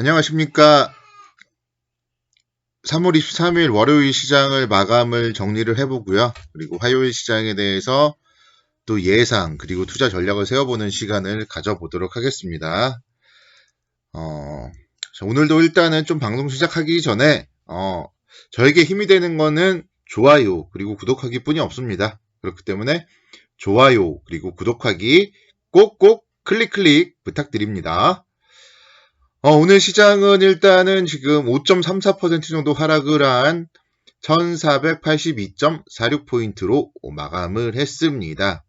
안녕하십니까. 3월 23일 월요일 시장을 마감을 정리를 해보고요. 그리고 화요일 시장에 대해서 또 예상 그리고 투자 전략을 세워보는 시간을 가져보도록 하겠습니다. 오늘도 일단은 좀 방송 시작하기 전에 저에게 힘이 되는 거는 좋아요 그리고 구독하기 뿐이 없습니다. 그렇기 때문에 좋아요 그리고 구독하기 꼭꼭 클릭 부탁드립니다. 오늘 시장은 일단은 지금 5.34% 정도 하락을 한 1482.46포인트로 마감을 했습니다.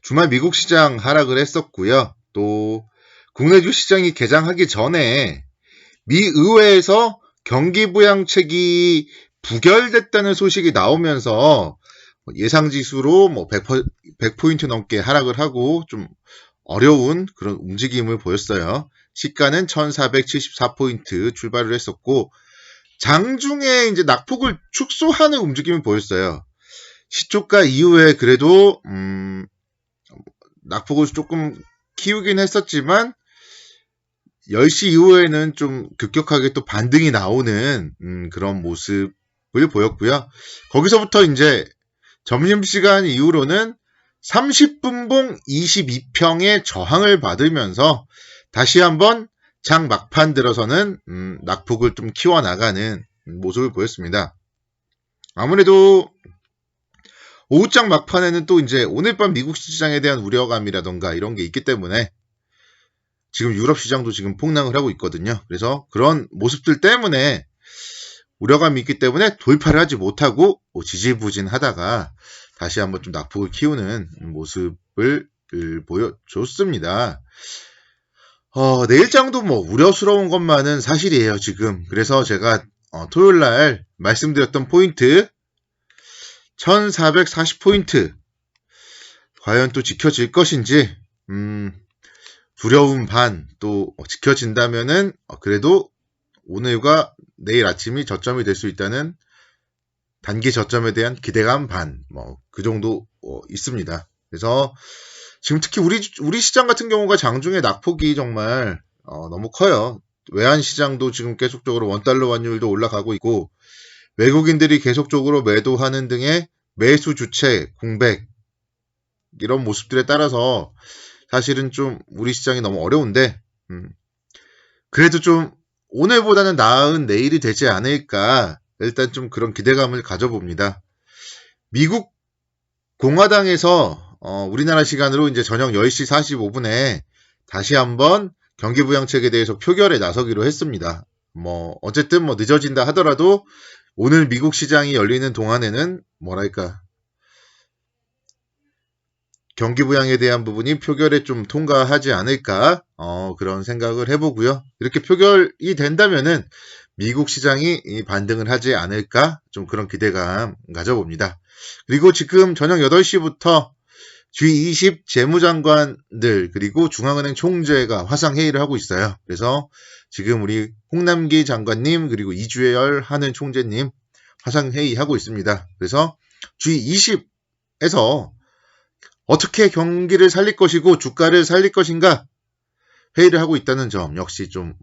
주말 미국 시장 하락을 했었고요. 또 국내 주시장이 개장하기 전에 미 의회에서 경기부양책이 부결됐다는 소식이 나오면서 예상지수로 100포인트 넘게 하락을 하고 좀 어려운 그런 움직임을 보였어요. 시가는 1474포인트 출발을 했었고, 장중에 이제 낙폭을 축소하는 움직임을 보였어요. 시초가 이후에 그래도, 낙폭을 조금 키우긴 했었지만, 10시 이후에는 좀 급격하게 또 반등이 나오는, 그런 모습을 보였고요. 거기서부터 이제 점심시간 이후로는 30분봉 22평의 저항을 받으면서 다시 한번 장 막판 들어서는 낙폭을 좀 키워나가는 모습을 보였습니다. 아무래도 오후장 막판에는 또 이제 오늘 밤 미국 시장에 대한 우려감이라던가 이런 게 있기 때문에 지금 유럽 시장도 지금 폭락을 하고 있거든요. 그래서 그런 모습들 때문에 우려감이 있기 때문에 돌파를 하지 못하고 지지부진하다가 다시 한번 좀 낙폭을 키우는 모습을 보여줬습니다. 내일장도 우려스러운 것만은 사실이에요, 지금. 그래서 제가 토요일날 말씀드렸던 포인트 1440포인트 과연 또 지켜질 것인지 두려움 반 또 지켜진다면은 그래도 오늘과 내일 아침이 저점이 될 수 있다는 단기 저점에 대한 기대감 반 그 정도 있습니다. 그래서 지금 특히 우리 시장 같은 경우가 장중에 낙폭이 정말 너무 커요. 외환 시장도 지금 계속적으로 원달러 환율도 올라가고 있고 외국인들이 계속적으로 매도하는 등의 매수 주체 공백 이런 모습들에 따라서 사실은 좀 우리 시장이 너무 어려운데 그래도 좀 오늘보다는 나은 내일이 되지 않을까 일단 좀 그런 기대감을 가져봅니다. 미국 공화당에서 우리나라 시간으로 이제 저녁 10시 45분에 다시 한번 경기부양책에 대해서 표결에 나서기로 했습니다. 어쨌든 늦어진다 하더라도 오늘 미국 시장이 열리는 동안에는 경기부양에 대한 부분이 표결에 좀 통과하지 않을까 그런 생각을 해보고요. 이렇게 표결이 된다면은 미국 시장이 반등을 하지 않을까 좀 그런 기대감 가져봅니다. 그리고 지금 저녁 8시부터 G20 재무장관들 그리고 중앙은행 총재가 화상회의를 하고 있어요. 그래서 지금 우리 홍남기 장관님 그리고 이주열 하는 총재님 화상회의하고 있습니다. 그래서 G20에서 어떻게 경기를 살릴 것이고 주가를 살릴 것인가 회의를 하고 있다는 점 역시 좀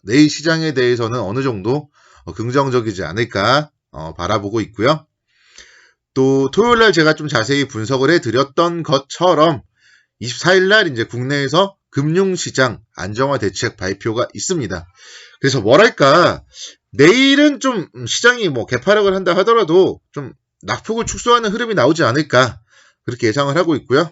내일 시장에 대해서는 어느 정도 긍정적이지 않을까 바라보고 있고요. 또 토요일날 제가 좀 자세히 분석을 해드렸던 것처럼 24일날 이제 국내에서 금융시장 안정화 대책 발표가 있습니다. 그래서 내일은 좀 시장이 개파락을 한다 하더라도 좀 낙폭을 축소하는 흐름이 나오지 않을까 그렇게 예상을 하고 있고요.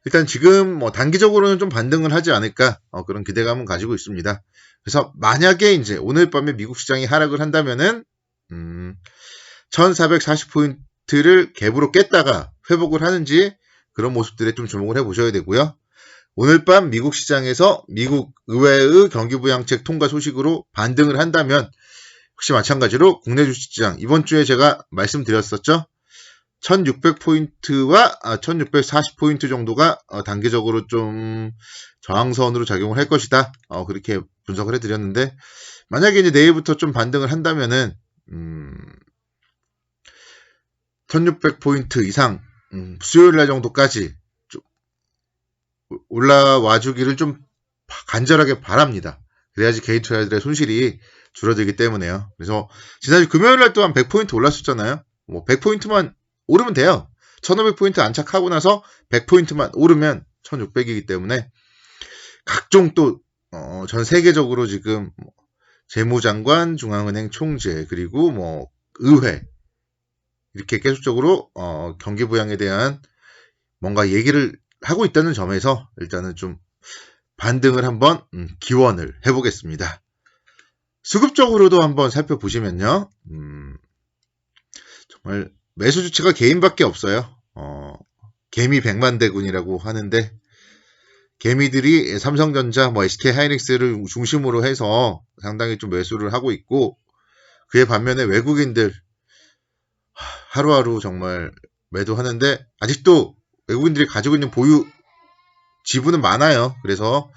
일단 지금 단기적으로는 좀 반등을 하지 않을까 그런 기대감은 가지고 있습니다. 그래서 만약에 이제 오늘 밤에 미국 시장이 하락을 한다면은 1440포인트를 갭으로 깼다가 회복을 하는지 그런 모습들에 좀 주목을 해보셔야 되고요. 오늘 밤 미국 시장에서 미국 의회의 경기부양책 통과 소식으로 반등을 한다면 혹시 마찬가지로 국내 주식시장 이번 주에 제가 말씀드렸었죠. 1600포인트와 1640포인트 정도가 단기적으로 좀 저항선으로 작용을 할 것이다. 그렇게 분석을 해드렸는데 만약에 이제 내일부터 좀 반등을 한다면은 1600포인트 이상 수요일날 정도까지 좀 올라와 주기를 좀 간절하게 바랍니다. 그래야지 개인 투자자들의 손실이 줄어들기 때문에요. 그래서 지난주 금요일날 또한 100포인트 올랐었잖아요. 뭐 100포인트만 오르면 돼요. 1500포인트 안착하고 나서 100포인트만 오르면 1600이기 때문에 각종 또 전 세계적으로 지금 재무장관, 중앙은행 총재, 그리고 뭐 의회 이렇게 계속적으로 경기 부양에 대한 뭔가 얘기를 하고 있다는 점에서 일단은 좀 반등을 한번 기원을 해보겠습니다. 수급적으로도 한번 살펴보시면요. 정말 매수 주체가 개인밖에 없어요. 개미 100만 대군이라고 하는데 개미들이 삼성전자, 뭐 SK하이닉스를 중심으로 해서 상당히 좀 매수를 하고 있고 그에 반면에 외국인들 하루하루 정말 매도하는데 아직도 외국인들이 가지고 있는 보유 지분은 많아요. 그래서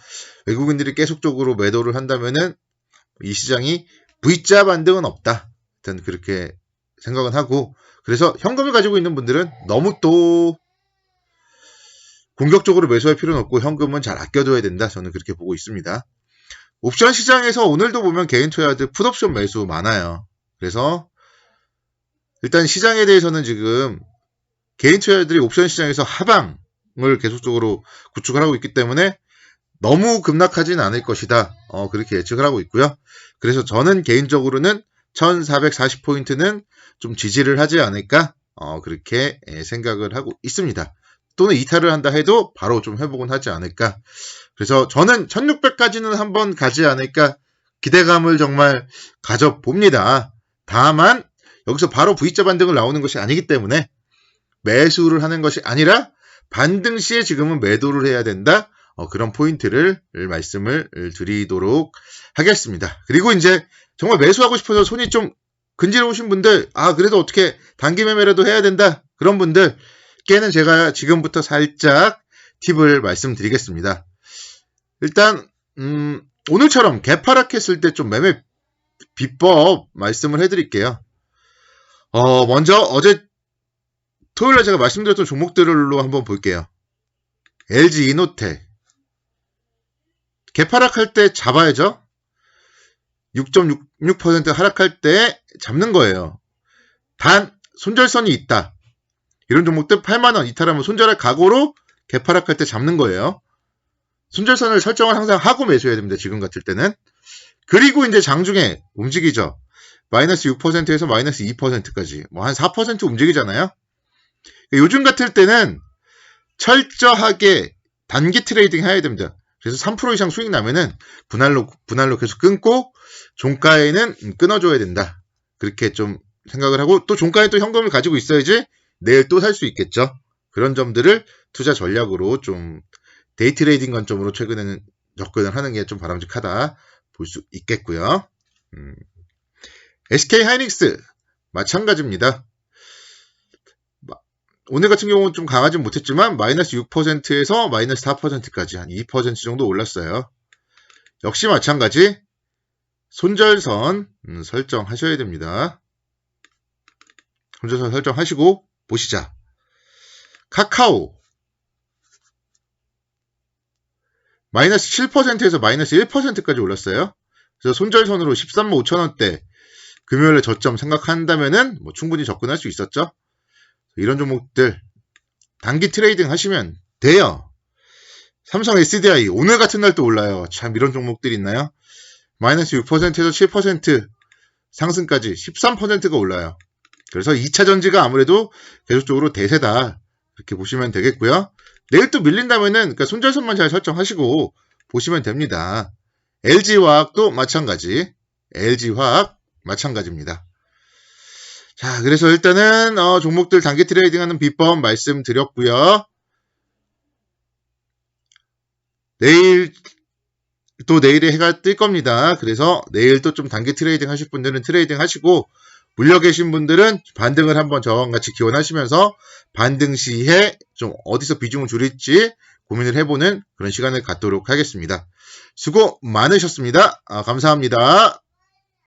외국인들이 계속적으로 매도를 한다면은 이 시장이 V자 반등은 없다. 일단 그렇게 생각은 하고 그래서 현금을 가지고 있는 분들은 너무 또 공격적으로 매수할 필요는 없고 현금은 잘 아껴둬야 된다. 저는 그렇게 보고 있습니다. 옵션 시장에서 오늘도 보면 개인 투자자들 풋옵션 매수 많아요. 그래서 일단 시장에 대해서는 지금 개인 투자자들이 옵션 시장에서 하방을 계속적으로 구축을 하고 있기 때문에 너무 급락하진 않을 것이다. 그렇게 예측을 하고 있고요. 그래서 저는 개인적으로는 1440포인트는 좀 지지를 하지 않을까 그렇게 생각을 하고 있습니다. 또는 이탈을 한다 해도 바로 좀 회복은 하지 않을까. 그래서 저는 1600까지는 한번 가지 않을까 기대감을 정말 가져봅니다. 다만 여기서 바로 V자 반등을 나오는 것이 아니기 때문에 매수를 하는 것이 아니라 반등 시에 지금은 매도를 해야 된다. 그런 포인트를 말씀을 드리도록 하겠습니다. 그리고 이제 정말 매수하고 싶어서 손이 좀 근지러우신 분들, 그래도 어떻게 단기 매매라도 해야 된다. 그런 분들께는 제가 지금부터 살짝 팁을 말씀드리겠습니다. 일단 오늘처럼 개파락했을 때 좀 매매 비법 말씀을 해드릴게요. 먼저 어제 토요일에 제가 말씀드렸던 종목들로 한번 볼게요. LG 이노텍 개파락할 때 잡아야죠. 6.66% 하락할 때 잡는 거예요. 단 손절선이 있다. 이런 종목들 8만원 이탈하면 손절할 각오로 개파락할 때 잡는 거예요. 손절선을 설정을 항상 하고 매수해야 됩니다. 지금 같을 때는. 그리고 이제 장중에 움직이죠. 마이너스 6%에서 마이너스 2%까지 뭐 한 4% 움직이잖아요. 요즘 같을 때는 철저하게 단기 트레이딩 해야 됩니다. 그래서 3% 이상 수익 나면은 분할로 계속 끊고 종가에는 끊어줘야 된다. 그렇게 좀 생각을 하고 또 종가에 또 현금을 가지고 있어야지 내일 또 살 수 있겠죠. 그런 점들을 투자 전략으로 좀 데이 트레이딩 관점으로 최근에는 접근을 하는 게 좀 바람직하다 볼 수 있겠고요. SK하이닉스 마찬가지입니다. 오늘 같은 경우는 좀 강하진 못했지만 마이너스 6%에서 마이너스 4%까지 한 2% 정도 올랐어요. 역시 마찬가지 손절선 설정하셔야 됩니다. 손절선 설정하시고 보시자. 카카오 마이너스 7%에서 마이너스 1%까지 올랐어요. 그래서 손절선으로 13만 5천원대 금요일에 저점 생각한다면은 뭐 충분히 접근할 수 있었죠. 이런 종목들 단기 트레이딩 하시면 돼요. 삼성 SDI 오늘 같은 날 또 올라요. 참 이런 종목들 있나요? 마이너스 6%에서 7% 상승까지 13%가 올라요. 그래서 2차 전지가 아무래도 계속적으로 대세다. 이렇게 보시면 되겠고요. 내일 또 밀린다면은 그러니까 손절선만 잘 설정하시고 보시면 됩니다. LG화학도 마찬가지. LG화학 마찬가지입니다. 자, 그래서 일단은 종목들 단기 트레이딩하는 비법 말씀드렸고요. 내일 또 내일에 해가 뜰 겁니다. 그래서 내일 또 좀 단기 트레이딩 하실 분들은 트레이딩 하시고 물려 계신 분들은 반등을 한번 저와 같이 기원하시면서 반등 시에 좀 어디서 비중을 줄일지 고민을 해보는 그런 시간을 갖도록 하겠습니다. 수고 많으셨습니다. 감사합니다.